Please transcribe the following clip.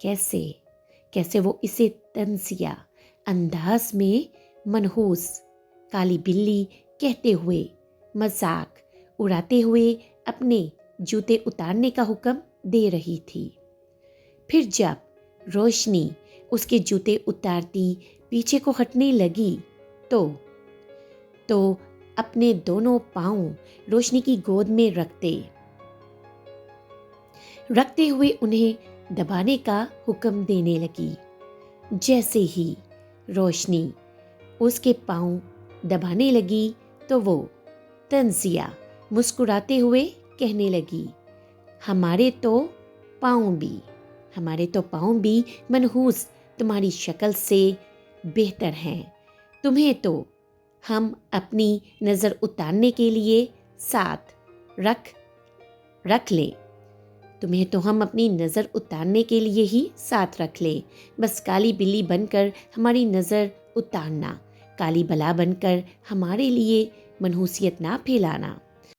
कैसे कैसे वो इसे तंजिया अंदाज में मनहूस काली बिल्ली कहते हुए मजाक उड़ाते हुए अपने जूते उतारने का हुक्म दे रही थी। फिर जब रोशनी उसके जूते उतारती पीछे को हटने लगी तो अपने दोनों पांव रोशनी की गोद में रखते हुए उन्हें दबाने का हुक्म देने लगी। जैसे ही रोशनी उसके पांव दबाने लगी तो वो तंजिया मुस्कुराते हुए कहने लगी, हमारे तो पाँव भी मनहूस तुम्हारी शक्ल से बेहतर हैं। तुम्हें तो हम अपनी नज़र उतारने के लिए साथ रख लें। तुम्हें तो हम अपनी नज़र उतारने के लिए ही साथ रख लें। बस काली बिल्ली बनकर हमारी नज़र उतारना, काली बला बनकर हमारे लिए मनहूसियत ना फैलाना।